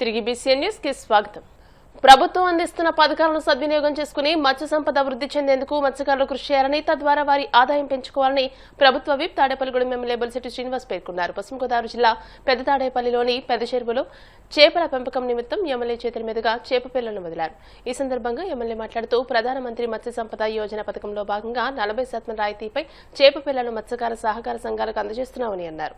తిరిగి BCN news కి స్వాగతం. ప్రభుత్వం అందిస్తున్న పథకాలను సద్వినియోగం చేసుకుని మత్స్య సంపద వృద్ధి చెందేందుకు మత్స్యకారులు కృషి చేయాలని, తద్వారా వారి ఆదాయం పెంచుకోవాలని ప్రభుత్వ విప్ తాడేపల్లిగూడెం ఎమ్మెల్యే బొలిశెట్టి శ్రీనివాస్ పేర్కొన్నారు. పశ్చిమ గోదావరి జిల్లా పెద్ద తాడేపల్లిలోని పెద్ద చెరువులో చేపల పెంపకం నిమిత్తం ఎమ్మెల్యే చేతుల మీదుగా చేప పిల్లలను వదిలారు. ఈ సందర్భంగా ఎమ్మెల్యే మాట్లాడుతూ ప్రధానమంత్రి మత్స్య సంపద యోజన పథకంలో భాగంగా 40% రాయితీపై చేప పిల్లలను మత్స్యకార సహకార సంఘాలకు అందజేస్తున్నామని అన్నారు.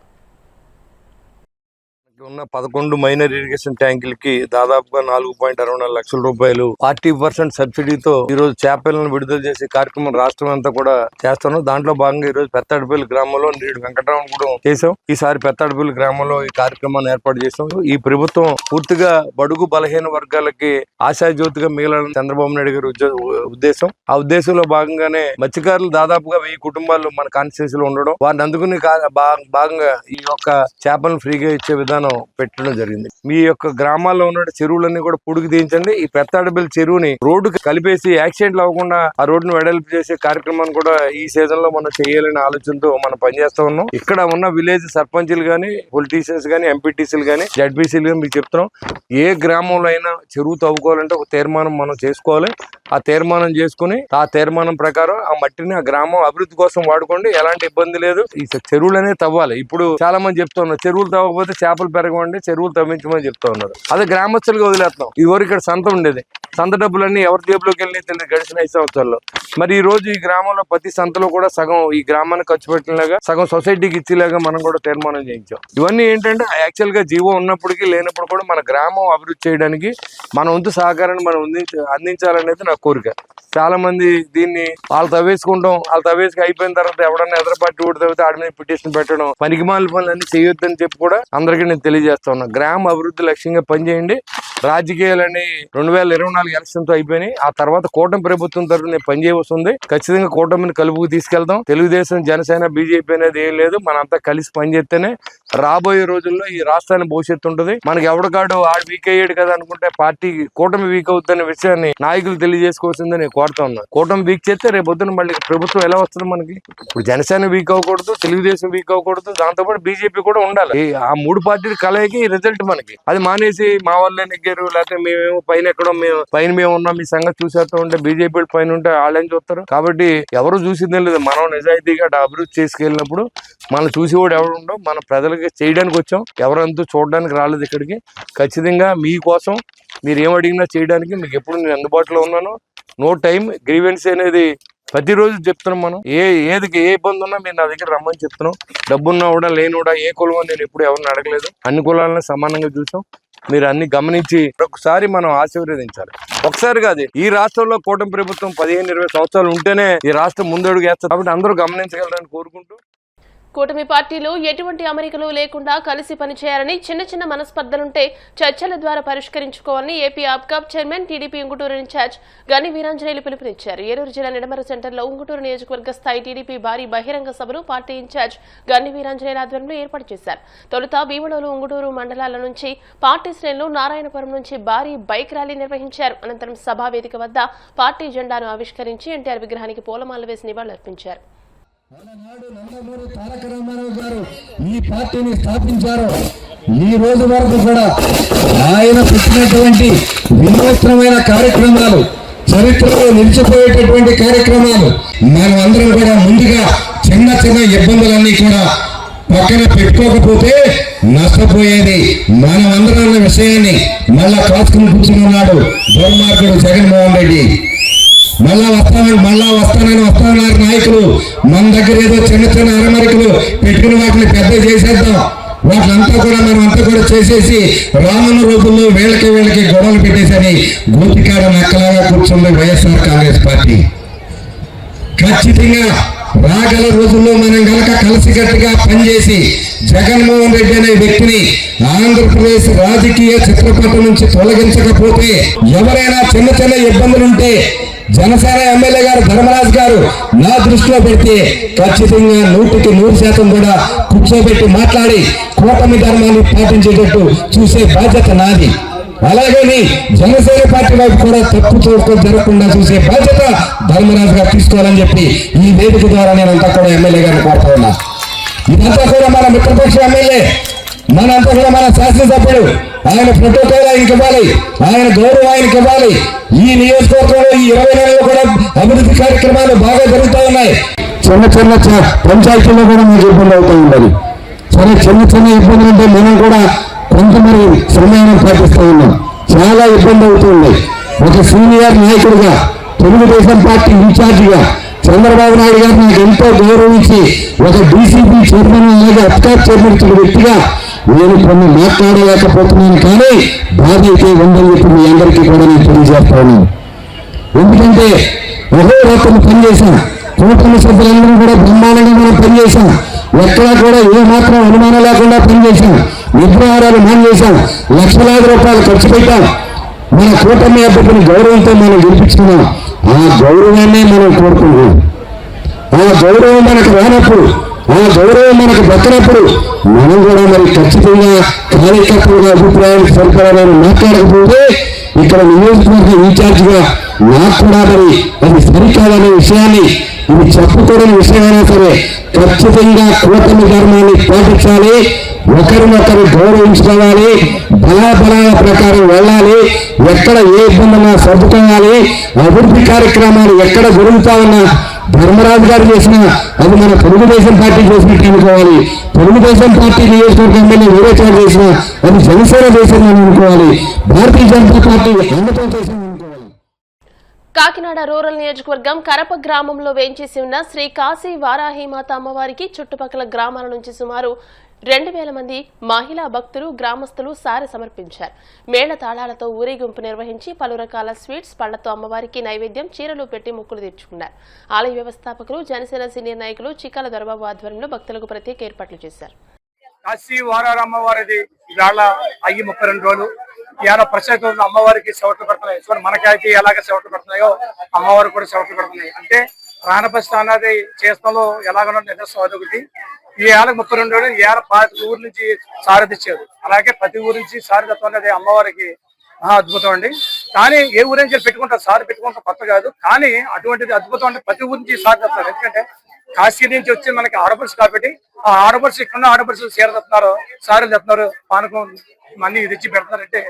ఉన్న 11 మైనర్ ఇరిగేషన్ ట్యాంకులకి దాదాపుగా 4.64 లక్షల రూపాయలు 40% సబ్సిడీతో ఈ రోజు చేపలను విడుదల చేసే కార్యక్రమం రాష్ట్రం అంతా కూడా చేస్తున్నాం. దాంట్లో భాగంగా ఈ రోజు పెత్తాడపల్లి గ్రామంలో నేడు వెంకటరామన్ కూడా చేసాం. ఈసారి పెత్తాడపల్లి గ్రామంలో ఈ కార్యక్రమాన్ని ఏర్పాటు చేసాం. ఈ ప్రభుత్వం పూర్తిగా బడుగు బలహీన వర్గాలకి ఆశాజ్యోతిగా మిగిలిన చంద్రబాబు నాయుడు గారి ఉద్దేశం. ఆ ఉద్దేశంలో భాగంగానే మత్స్యకారులు దాదాపుగా 1000 కుటుంబాలు మన కాన్స్టిట్యూన్సీలో ఉండడం, వారిని అందుకుని భాగంగా ఈ యొక్క చేపలను ఫ్రీగా ఇచ్చే విధానం పెట్టడం జరిగింది. మీ యొక్క గ్రామాల్లో ఉన్న చెరువులన్నీ కూడా పుడికి తీయించండి. ఈ పెత్తాడపల్లి చెరువుని రోడ్డుకి కలిపేసి యాక్సిడెంట్లు అవ్వకుండా ఆ రోడ్డును వెడల్పు చేసే కార్యక్రమాన్ని కూడా ఈ సీజన్ లో మనం చేయాలనే ఆలోచనతో మనం పనిచేస్తా ఉన్నాం. ఇక్కడ ఉన్న విలేజ్ సర్పంచ్లు గానీ, పొలిటీషియన్స్ గానీ, ఎంపీటీసీలు గానీ, జడ్పీసీలు గానీ మీకు చెప్తున్నాం, ఏ గ్రామంలో అయినా చెరువు తవ్వుకోవాలంటే ఒక తీర్మానం మనం చేసుకోవాలి. ఆ తీర్మానం చేసుకుని ఆ తీర్మానం ప్రకారం ఆ మట్టిని ఆ గ్రామం అభివృద్ధి కోసం వాడుకోండి. ఎలాంటి ఇబ్బంది లేదు. ఈ చెరువులు అనేది తవ్వాలి. ఇప్పుడు చాలా మంది చెప్తా ఉన్నారు చెరువులు తవ్వకపోతే చేపలు పెరగవండి, చెరువులు తవ్వించమని చెప్తా ఉన్నారు. అదే గ్రామస్తులుగా వదిలేస్తాం. ఈ ఊరు ఇక్కడ సంత ఉండేది, సంత డబ్బులన్నీ ఎవరి జేబులోకి వెళ్ళి తెలియదు గడిచిన 5 సంవత్సరాల్లో. మరి ఈ రోజు ఈ గ్రామంలో ప్రతి సంతలో కూడా సగం ఈ గ్రామానికి ఖర్చు పెట్టినలాగా సగం సొసైటీకి ఇచ్చేలాగా మనం కూడా తీర్మానం చేయించాం. ఇవన్నీ ఏంటంటే యాక్చువల్ గా జీవో ఉన్నప్పటికీ లేనప్పుడు కూడా మన గ్రామం అభివృద్ధి చేయడానికి మన వంతు సహకారాన్ని మనం అందించాలనేది నా కోరిక. చాలా మంది దీన్ని వాళ్ళు తవ్వేసుకుంటాం, వాళ్ళు తవ్వేసుకు అయిపోయిన తర్వాత ఎవడన్నా ఎదురు పార్టీ ఓడి తవ్వితే ఆడి మీద పిటిషన్ పెట్టడం, పనికిమాల పనులన్నీ చేయొద్దని చెప్పి కూడా అందరికీ నేను తెలియజేస్తా ఉన్నా. గ్రామ అభివృద్ధి లక్ష్యంగా పనిచేయండి. రాజకీయాలని 2024 ఎలక్షన్ తో అయిపోయినాయి. ఆ తర్వాత కూటమి ప్రభుత్వం తరఫున పనిచేయవలసి ఉంది. ఖచ్చితంగా కూటమిని కలుపుకు తీసుకెళ్తాం. తెలుగుదేశం, జనసేన, బీజేపీ అనేది ఏం లేదు. మనంతా కలిసి పనిచేస్తేనే రాబోయే రోజుల్లో ఈ రాష్ట్రానికి భవిష్యత్తు ఉంటుంది. మనకి ఎవడకాడు ఆడు వీక్ అయ్యాడు కదా అనుకుంటే పార్టీ కూటమి వీక్ అవుతుందనే విషయాన్ని నాయకులు తెలియజేసుకోవాల్సిందని నేను కోరుతా ఉన్నాను. కూటమి వీక్ చేస్తే రేపు పొద్దున మళ్ళీ ప్రభుత్వం ఎలా వస్తుంది మనకి? ఇప్పుడు జనసేన వీక్ అవ్వకూడదు, తెలుగుదేశం వీక్ అవ్వకూడదు, దాంతోపాటు బీజేపీ కూడా ఉండాలి. ఆ 3 పార్టీల కలయికి రిజల్ట్ మనకి. అది మానేసి మా వాళ్ళే నెగ్గారు, లేకపోతే మేమేమో పైన ఎక్కడో మేము ఉన్నాం, మీ సంగతి చూసేస్తా ఉంటే బీజేపీ పైన ఉంటే వాళ్ళని చూస్తారు. కాబట్టి ఎవరు చూసిందే లేదు. మనం నిజాయితీగా అభివృద్ధి చేసుకెళ్ళినప్పుడు మనం చూసేవాడు ఎవరు ఉండవు. మన ప్రజలకి చేయడానికి వచ్చాం, ఎవరంతా చూడడానికి రాలేదు ఇక్కడికి. ఖచ్చితంగా మీకోసం మీరు ఏం అడిగినా చేయడానికి మీకు ఎప్పుడు నేను అందుబాటులో ఉన్నాను. నో టైం గ్రీవెన్స్ అనేది ప్రతిరోజు చెప్తున్నాం. మనం ఏ ఇబ్బంది ఉన్నా మీరు నా దగ్గర రమ్మని చెప్తున్నాం. డబ్బున్నా కూడా లేనివాడా ఏ కులం అని నేను ఎప్పుడు ఎవరిని అడగలేదు. అన్ని కులాలను సమానంగా చూసాం. మీరు అన్ని గమనించి ఒకసారి మనం ఆశీర్వదించాలి. ఒకసారి కాదు, ఈ రాష్ట్రంలో కూటమి ప్రభుత్వం 15-20 సంవత్సరాలు ఉంటేనే ఈ రాష్ట్రం ముందడుగు వేస్తారు. కాబట్టి అందరూ గమనించగలరని కోరుకుంటూ, కూటమి పార్టీలు ఎటువంటి అమరికలు లేకుండా కలిసి పనిచేయాలని, చిన్న మనస్పర్ధలుంటే చర్చల ద్వారా పరిష్కరించుకోవాలని AP APCOB chairman, TDP Unguturu incharge Gani Veeranjaneyulu పిలుపునిచ్చారు. ఏలూరు జిల్లా నిడమర సెంటర్లో ఉంగుటూరు నియోజకవర్గ స్థాయి టీడీపీ భారీ బహిరంగ సభను పార్టీ ఇన్ఛార్జ్ గని వీరాంజనేయుల ఆధ్వర్యంలో ఏర్పాటు చేశారు. తొలుత భీమడోలు, ఉంగుటూరు మండలాల నుంచి పార్టీ శ్రేణులు నారాయణపురం నుంచి భారీ బైక్ ర్యాలీ నిర్వహించారు. అనంతరం సభా వేదిక వద్ద పార్టీ జెండాను ఆవిష్కరించి ఎన్టీఆర్ విగ్రహానికి పూలమాల వేసి నివాళులర్పించారు. నందమూరి తారక రామారావు గారు ఈ పార్టీని స్థాపించారు. ఈ రోజు వరకు కూడా ఆయన పెట్టినటువంటి వినూత్నమైన కార్యక్రమాలు, చరిత్రలో నిలిచిపోయేటటువంటి కార్యక్రమాలు మనం అందరం కూడా ముందుగా చిన్న ఇబ్బందులన్నీ కూడా పక్కన పెట్టుకోకపోతే నష్టపోయేది మనం అందరం విషయాన్ని మళ్ళా కాచుకుని కూర్చున్నాడు దుర్మార్గుడు జగన్మోహన్ రెడ్డి. మళ్ళా వస్తానన్నారు నాయకులు. మన దగ్గర ఏదో చిన్న అరమరికలు పెట్టుకుని వాటిని పెద్ద చేసేద్దాం, వాటినంతా కూడా మనం అంతా కూడా చేసేసి రానున్న రోజుల్లో వీళ్ళకి గొడవలు పెట్టేసని గోపికాడ నక్కలాగా కూర్చుంది వైఎస్ఆర్ కాంగ్రెస్ పార్టీ. ఖచ్చితంగా రాగల రోజుల్లో మనం గనక కలిసికట్టుగా పనిచేసి జగన్మోహన్ రెడ్డి అనే వ్యక్తిని ఆంధ్రప్రదేశ్ రాజకీయ చిత్రపటం నుంచి తొలగించకపోతే, ఎవరైనా చిన్న ఇబ్బందులుంటే జనసేన ఎమ్మెల్యే గారు ధర్మరాజు గారు నా దృష్టిలో పెడితే ఖచ్చితంగా 100% కూడా కూర్చోబెట్టి మాట్లాడి కూటమి ధర్మాన్ని పాటించేటట్టు చూసే బాధ్యత నాది. అలాగే జనసేన పార్టీ వైపు కూడా తప్పు జరగకుండా చూసే బాధ్యత ధర్మరాజు గారు తీసుకోవాలని చెప్పి ఈ వేదిక ద్వారా నేనంతా కూడా ఎమ్మెల్యే గారిని కోరుతా ఉన్నా. ఇదంతా కూడా మన మిత్రపక్ష ఎమ్మెల్యే, మనంతా కూడా మన శాసనసభ్యుడు ఆయన ప్రోటోకాల్ ఆయనకి ఇవ్వాలి, ఆయన గౌరవం ఆయనకి ఇవ్వాలి. ఈ నియోజకవర్గంలో ఈ 20 నెలల్లో కూడా అభివృద్ధి కార్యక్రమాలు బాగా జరుగుతూ ఉన్నాయి. చిన్న చిన్న పంచాయతీల్లో కూడా మీకు ఇబ్బంది అవుతూ ఉండాలి. సరే, చిన్న చిన్న ఇబ్బందులు అంటే మనం కూడా కొంతమంది సమయాన్ని పాటిస్తూ ఉన్నాం. చాలా ఇబ్బంది అవుతుంది. ఒక సీనియర్ నాయకుడిగా, తెలుగుదేశం పార్టీ ఇన్ఛార్జిగా చంద్రబాబు నాయుడు గారు నాకు ఎంతో గౌరవించి ఒక డీసీపీ చైర్మన్ అలాగే అప్కార్ చైర్మన్ ఇచ్చిన వ్యక్తిగా నేను కొన్ని మాట్లాడలేకపోతున్నాను. కానీ బాధ అయితే ఉందని చెప్పి మీ అందరికీ కూడా నేను తెలియజేస్తా ఉన్నాను. ఎందుకంటే అహోరాత్రులు పనిచేశాం, కూటమి సభ్యులందరూ కూడా బ్రహ్మాండంగా మనం పనిచేశాం. ఎక్కడా కూడా ఏమాత్రం అనుమానం లేకుండా పనిచేశాం. నిద్రాహారాలు మానేశాం, లక్షలాది రూపాయలు ఖర్చు పెట్టాం. మన కూటమి అభ్యర్థిని గౌరవంతో మనం గెలిపించుకున్నాం. ఆ గౌరవాన్ని మనం కోరుకుంటున్నాం. ఆ గౌరవం మనకు రానప్పుడు, ఆ గౌరవం మనకు దక్కనప్పుడు మనం కూడా మరి ఖచ్చితంగా కార్యకర్తలుగా అభిప్రాయానికి సరిపడాలని మాట్లాడకపోతే ఇక్కడ నియోజకవర్గ ఇన్ఛార్జిగా నాకు కూడా మరి అది సరికాదనే విషయాన్ని, ఇది చెప్పుకోవడం విషయమైనా సరే ఖచ్చితంగా కూటమి ధర్మాన్ని పాటించాలి. ఒకరినొకరు గౌరవించుకోవాలి, బలాబలాల ప్రకారం వెళ్ళాలి. ఎక్కడ ఏ ఇబ్బందున్నా సర్దుకోవాలి. అభివృద్ధి కార్యక్రమాలు ఎక్కడ జరుగుతా ఉన్నా ధర్మరాజు గారు చేసిన అది మన తెలుగుదేశం పార్టీ చేసినట్టు అనుకోవాలి. తెలుగుదేశం పార్టీ నియోజకవర్గ ఎమ్మెల్యే వేరే చోట చేసిన అది జనసేన చేసిందని అనుకోవాలి. భారతీయ జనతా పార్టీ అందరితో చేసిందని అనుకోవాలి. కాకినాడ రూరల్ నియోజకవర్గం కరప గ్రామంలో వేంచేసి ఉన్న శ్రీ కాశీ వారాహిమాత అమ్మవారికి చుట్టుపక్కల గ్రామాల నుంచి సుమారు 2000 మంది మహిళా భక్తులు, గ్రామస్తులు సారె సమర్పించారు. మేళ తాళాలతో ఊరేగింపు నిర్వహించి పలు రకాల స్వీట్స్, పళ్లతో అమ్మవారికి నైవేద్యం, చీరలు పెట్టి మొక్కులు తీర్చుకున్నారు. ఆలయ వ్యవస్థాపకులు, జనసేన సీనియర్ నాయకులు చిక్కాల దొరబాబు ఆధ్వర్యంలో భక్తులకు ప్రత్యేక ఏర్పాట్లు చేశారు. కాశీ వారారమ్మవారిది ఇవాళ అయ్యి 32 రోజులు. ఇవాళ ప్రత్యేక అమ్మవారికి సెవట్లు పెడుతున్నాయి. చూడండి, మనకైతే ఎలాగ సెవట్లు పెడుతున్నాయో అమ్మవారికి కూడా సెవట్లు పెడుతున్నాయి. అంటే ప్రాణప్రతిష్ఠ అనేది చేస్తాలో ఎలాగనో నిర్ణయం అదొకటి. ఈ ఏళ్ళకి 32 రోజులు, ఈ ఏళ్ళ 25 ఊరు నుంచి సారి తెచ్చారు. అలాగే ప్రతి ఊరు నుంచి సారి తెత్తం అనేది అమ్మవారికి అద్భుతం అండి. కానీ ఏ ఊరు నుంచి పెట్టుకుంటారు, సారి పెట్టుకుంటాం కొత్త కాదు. కానీ అటువంటిది అద్భుతం అంటే ప్రతి ఊరు నుంచి సారి తెస్తారు. ఎందుకంటే కాశీ నుంచి వచ్చి మనకి ఆడపడుచు కాబట్టి ఆ ఆడపడుచు ఇక్కడ ఆడపడుచు చీర తెస్తున్నారు, సారీలు తెస్తున్నారు, పానకం మళ్ళీ తెచ్చి పెడుతున్నారంటే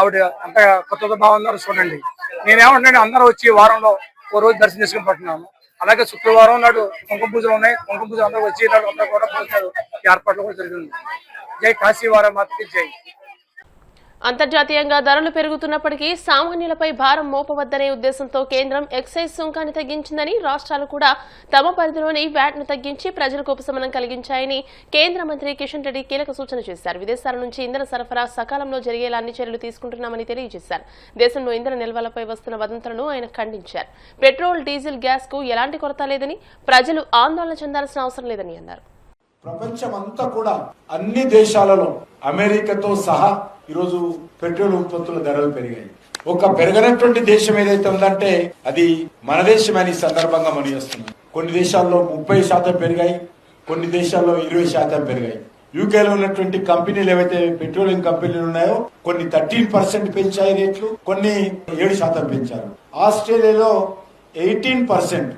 ఆవిడ అంత కొత్త భావం చూడండి. నేనేమంటున్నాను, అందరూ వచ్చి వారంలో ఓ రోజు దర్శనం చేసుకుని పడుతున్నాము. అలాగే శుక్రవారం నాడు కుంకుమ పూజలు ఉన్నాయి. కుంకుమ పూజలు అందరూ వచ్చి అందరూ కూడా పూజలు ఏర్పాట్లు కూడా జరిగింది. జై కాశీ వారామాతకి జై. అంతర్జాతీయంగా ధరలు పెరుగుతున్నప్పటికీ సామాన్యులపై భారం మోపవద్దనే ఉద్దేశంతో కేంద్రం ఎక్సైజ్ సుంకాన్ని తగ్గించిందని, రాష్ట్రాలు కూడా తమ పరిధిలోని వ్యాట్ను తగ్గించి ప్రజలకు ఉపశమనం కలిగించాయని కేంద్ర మంత్రి కిషన్ రెడ్డి కీలక సూచన చేశారు. విదేశాల నుంచి ఇంధన సరఫరా సకాలంలో జరిగేలా అన్ని చర్యలు తీసుకుంటున్నామని తెలియజేశారు. దేశంలో ఇంధన నిల్వలపై వస్తున్న వదంతులను ఆయన ఖండించారు. పెట్రోల్, డీజిల్, గ్యాస్ కు ఎలాంటి కొరత లేదని, ప్రజలు ఆందోళన చెందాల్సిన అవసరం లేదని అన్నారు. ప్రపంచమంతా కూడా అన్ని దేశాలలో అమెరికాతో సహా ఈరోజు పెట్రోల్ ఉత్పత్తుల ధరలు పెరిగాయి. ఒక పెరగనటువంటి దేశం ఏదైతే ఉందంటే అది మన దేశం అని సందర్భంగా మనం చేస్తున్నాం. కొన్ని దేశాల్లో 30% పెరిగాయి, కొన్ని దేశాల్లో 20% పెరిగాయి. యూకేలో ఉన్నటువంటి కంపెనీలు ఏవైతే పెట్రోలియం కంపెనీలు ఉన్నాయో కొన్ని 13% పెంచాయి రేట్లు, కొన్ని 7% పెంచారు. ఆస్ట్రేలియాలో 18%,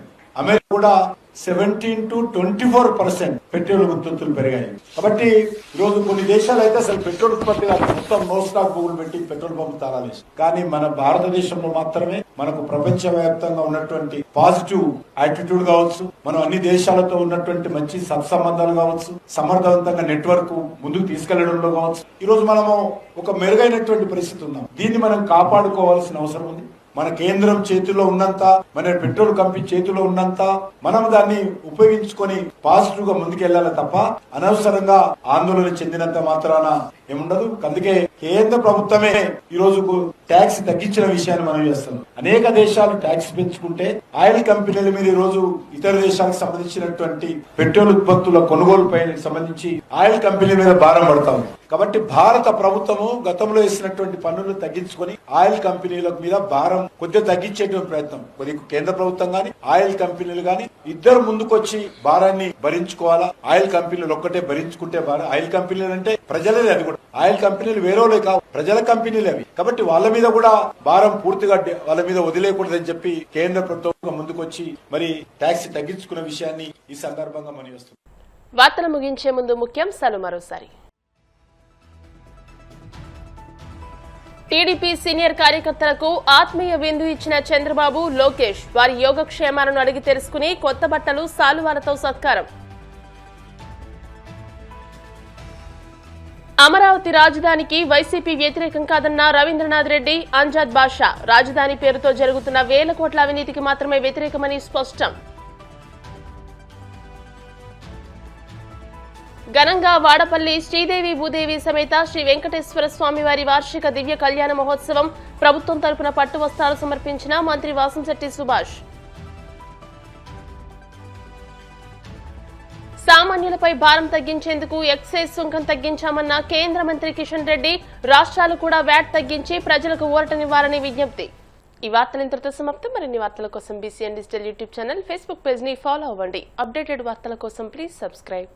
అమెరికా కూడా 17 to 24% పెట్రోల్ ఉత్పత్తులు పెరిగాయి. కాబట్టి ఈరోజు కొన్ని దేశాలు అయితే అసలు పెట్రోల్ ఉత్పత్తి మొత్తం నో స్టాక్ బుగులు పెట్టి పెట్రోల్ పంపు తాళాలు. కానీ మన భారతదేశంలో మాత్రమే మనకు ప్రపంచ వ్యాప్తంగా ఉన్నటువంటి పాజిటివ్ యాటిట్యూడ్ కావచ్చు, మనం అన్ని దేశాలతో ఉన్నటువంటి మంచి సత్సంబంధాలు కావచ్చు, సమర్థవంతంగా నెట్వర్క్ ముందుకు తీసుకెళ్లడంలో కావచ్చు, ఈ రోజు మనము ఒక మెరుగైనటువంటి పరిస్థితి ఉన్నాం. దీన్ని మనం కాపాడుకోవాల్సిన అవసరం ఉంది. మన కేంద్రం చేతిలో ఉన్నంత, మన పెట్రోల్ కంపెనీ చేతిలో ఉన్నంత మనం దాన్ని ఉపయోగించుకొని పాజిటివ్ గా ముందుకెళ్లాలి తప్ప అనవసరంగా ఆందోళన చెందినంత మాత్రాన ఏముండదు. అందుకే కేంద్ర ప్రభుత్వమే ఈ రోజు ట్యాక్స్ తగ్గించిన విషయాన్ని మనం చేస్తున్నాం. అనేక దేశాలు ట్యాక్స్ పెంచుకుంటే ఆయిల్ కంపెనీల మీద ఈ రోజు ఇతర దేశాలకు సంబంధించినటువంటి పెట్రోల్ ఉత్పత్తుల కొనుగోలు పై సంబంధించి ఆయిల్ కంపెనీల మీద భారం పడతాం. కాబట్టి భారత ప్రభుత్వము గతంలో వేసినటువంటి పన్నులు తగ్గించుకొని ఆయిల్ కంపెనీల మీద భారం కొద్దిగా తగ్గించేటువంటి ప్రయత్నం, కొద్దిగా కేంద్ర ప్రభుత్వం గాని ఆయిల్ కంపెనీలు గాని ఇద్దరు ముందుకొచ్చి భారాన్ని భరించుకోవాలా. ఆయిల్ కంపెనీలు ఒక్కటే భరించుకుంటే భారం, ఆయిల్ కంపెనీలు అంటే ప్రజలే, అది కూడా ఆయిల్ కంపెనీలు వేరేలే కావు, ప్రజల కంపెనీలు అవి. కాబట్టి వాళ్ళ మీద కూడా భారం పూర్తిగా వాళ్ళ మీద వదిలేకూడదని చెప్పి కేంద్ర ప్రభుత్వం ముందుకొచ్చి మరి ట్యాక్స్ తగ్గించుకున్న విషయాన్ని ఈ సందర్భంగా మనం చేస్తున్నాం. వార్తలు ముగించే ముందు ముఖ్యాంశాలు మరోసారి. టీడీపీ సీనియర్ కార్యకర్తలకు ఆత్మీయ విందు ఇచ్చిన చంద్రబాబు, లోకేష్ వారి యోగక్షేమాలను అడిగి తెలుసుకుని కొత్త బట్టలు, సాలువాలతో సత్కారం. అమరావతి రాజధానికి వైసీపీ వ్యతిరేకం కాదన్న రవీంద్రనాథ్ రెడ్డి, అంజాద్ బాషా. రాజధాని పేరుతో జరుగుతున్న వేల కోట్ల అవినీతికి మాత్రమే వ్యతిరేకమని స్పష్టం. ఘనంగా వాడపల్లి శ్రీదేవి భూదేవి సమేత శ్రీ వెంకటేశ్వర స్వామి వారి వార్షిక దివ్య కళ్యాణ మహోత్సవం. ప్రభుత్వం తరపున పట్టు వస్త్రాలు సమర్పించిన మంత్రి వాసంశెట్టి సుభాష్. సామాన్యులపై భారం తగ్గించేందుకు ఎక్సైజ్ సుంకం తగ్గించామన్న కేంద్ర మంత్రి కిషన్ రెడ్డి. రాష్ట్రాలు కూడా వ్యాట్ తగ్గించి ప్రజలకు ఊరటనివ్వాలని విజ్ఞప్తి. ఈ వార్తలు ఇంతటితో సమాప్తం. మరిన్ని వార్తల కోసం BCN digital YouTube channel, Facebook page ని ఫాలో అవ్వండి. అప్డేటెడ్ వార్తల కోసం ప్లీజ్ సబ్స్క్రైబ్.